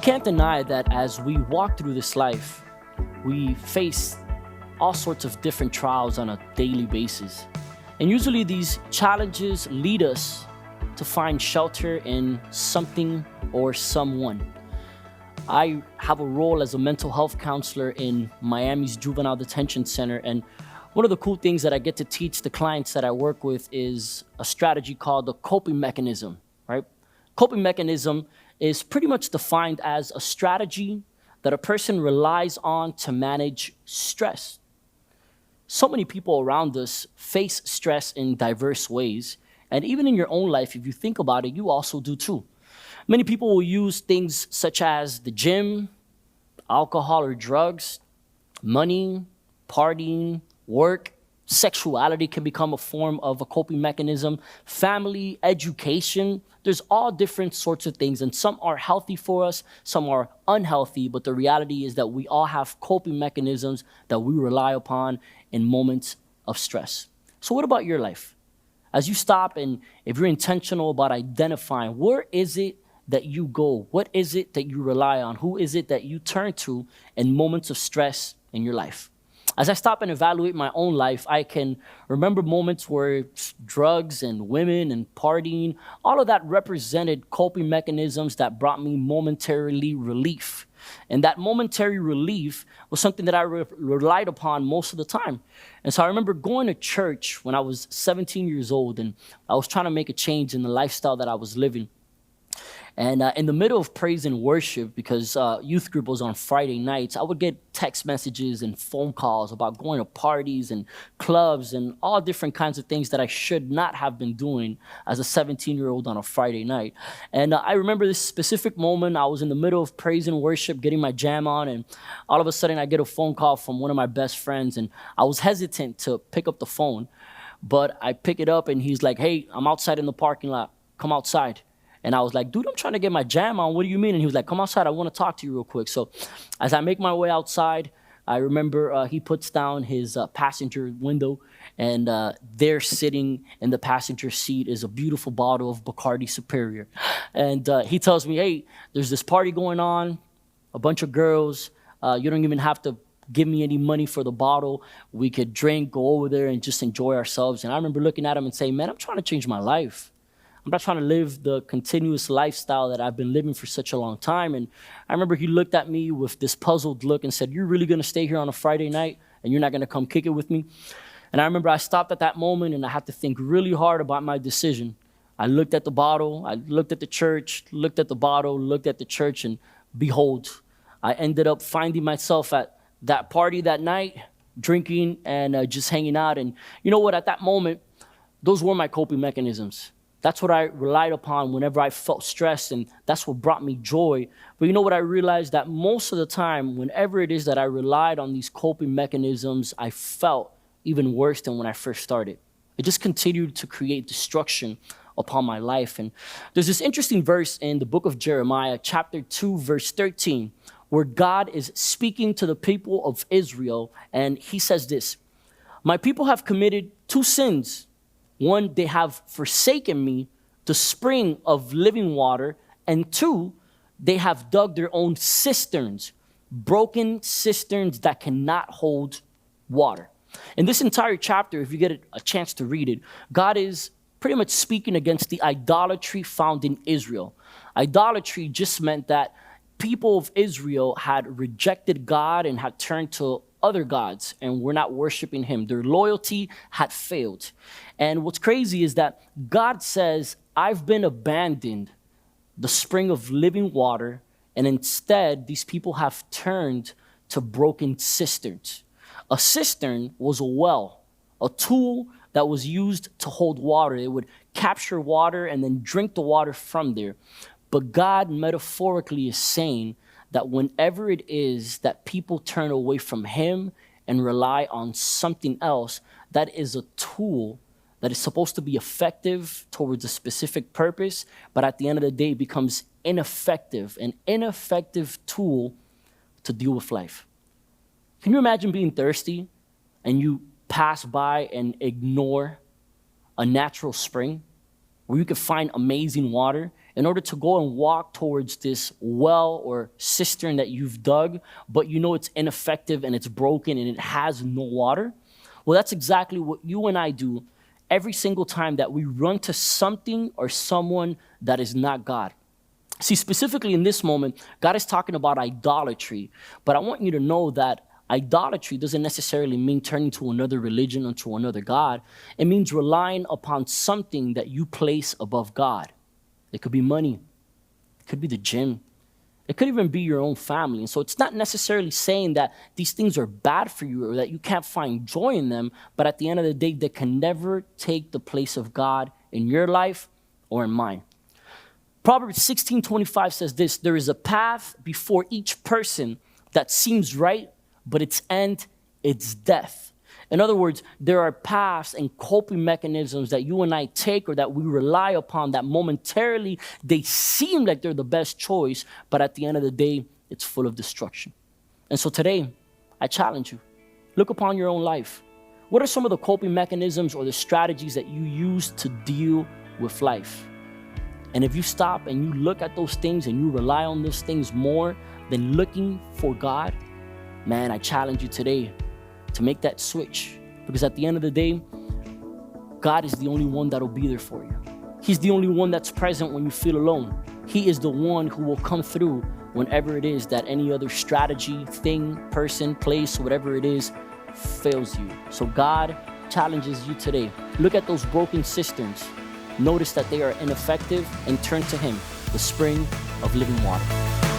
can't deny that as we walk through this life, we face all sorts of different trials on a daily basis. And usually these challenges lead us to find shelter in something or someone. I have a role as a mental health counselor in Miami's Juvenile Detention Center. And one of the cool things that I get to teach the clients that I work with is a strategy called the coping mechanism, right? Coping mechanism is pretty much defined as a strategy that a person relies on to manage stress. So many people around us face stress in diverse ways. And even in your own life, if you think about it, you also do too. Many people will use things such as the gym, alcohol or drugs, money, partying, work. Sexuality can become a form of a coping mechanism. Family, education, there's all different sorts of things. And some are healthy for us, some are unhealthy. But the reality is that we all have coping mechanisms that we rely upon in moments of stress. So what about your life? As you stop and if you're intentional about identifying where is it that you go, what is it that you rely on, who is it that you turn to in moments of stress in your life? As I stop and evaluate my own life, I can remember moments where drugs and women and partying, all of that represented coping mechanisms that brought me momentarily relief. And that momentary relief was something that I relied upon most of the time. And so I remember going to church when I was 17 years old, and I was trying to make a change in the lifestyle that I was living. And in the middle of praise and worship, because youth group was on Friday nights, I would get text messages and phone calls about going to parties and clubs and all different kinds of things that I should not have been doing as a 17-year-old on a Friday night. And I remember this specific moment. I was in the middle of praise and worship, getting my jam on, and all of a sudden I get a phone call from one of my best friends, and I was hesitant to pick up the phone, but I pick it up and he's like, "Hey, I'm outside in the parking lot. Come outside." And I was like, "Dude, I'm trying to get my jam on. What do you mean?" And he was like, "Come outside. I want to talk to you real quick." So as I make my way outside, I remember he puts down his passenger window, and there sitting in the passenger seat is a beautiful bottle of Bacardi Superior. And he tells me, "Hey, there's this party going on, a bunch of girls. You don't even have to give me any money for the bottle. We could drink, go over there, and just enjoy ourselves." And I remember looking at him and saying, "Man, I'm trying to change my life. I'm not trying to live the continuous lifestyle that I've been living for such a long time." And I remember he looked at me with this puzzled look and said, "You're really going to stay here on a Friday night and you're not going to come kick it with me?" And I remember I stopped at that moment and I had to think really hard about my decision. I looked at the bottle, I looked at the church, looked at the bottle, looked at the church, and behold, I ended up finding myself at that party that night, drinking and just hanging out. And you know what? At that moment, those were my coping mechanisms. That's what I relied upon whenever I felt stressed, and that's what brought me joy. But you know what I realized? That most of the time, whenever it is that I relied on these coping mechanisms, I felt even worse than when I first started. It just continued to create destruction upon my life. And there's this interesting verse in the book of Jeremiah, chapter 2, verse 13, where God is speaking to the people of Israel, and he says this: "My people have committed two sins. One, they have forsaken me, the spring of living water. And two, they have dug their own cisterns, broken cisterns that cannot hold water." In this entire chapter, if you get a chance to read it, God is pretty much speaking against the idolatry found in Israel. Idolatry just meant that people of Israel had rejected God and had turned to other gods and were not worshiping him. Their loyalty had failed. And what's crazy is that God says, "I've been abandoned, the spring of living water," and instead these people have turned to broken cisterns. A cistern was a well, a tool that was used to hold water. It would capture water and then drink the water from there. But God metaphorically is saying that whenever it is that people turn away from him and rely on something else, that is a tool that is supposed to be effective towards a specific purpose, but at the end of the day, it becomes ineffective, an ineffective tool to deal with life. Can you imagine being thirsty and you pass by and ignore a natural spring where you could find amazing water? in order to go and walk towards this well or cistern that you've dug, but you know it's ineffective and it's broken and it has no water? Well, that's exactly what you and I do every single time that we run to something or someone that is not God. See, specifically in this moment, God is talking about idolatry, but I want you to know that idolatry doesn't necessarily mean turning to another religion or to another God. It means relying upon something that you place above God. It could be money. It could be the gym. It could even be your own family. And so it's not necessarily saying that these things are bad for you or that you can't find joy in them, but at the end of the day, they can never take the place of God in your life or in mine. Proverbs 16:25 says this: there is a path before each person that seems right, but its end, it's death. In other words, there are paths and coping mechanisms that you and I take or that we rely upon that momentarily they seem like they're the best choice, but at the end of the day, it's full of destruction. And so today, I challenge you. Look upon your own life. What are some of the coping mechanisms or the strategies that you use to deal with life? And if you stop and you look at those things and you rely on those things more than looking for God, man, I challenge you today to make that switch. Because at the end of the day, God is the only one that'll be there for you. He's the only one that's present when you feel alone. He is the one who will come through whenever it is that any other strategy, thing, person, place, whatever it is, fails you. So God challenges you today. Look at those broken cisterns. Notice that they are ineffective and turn to Him, the spring of living water.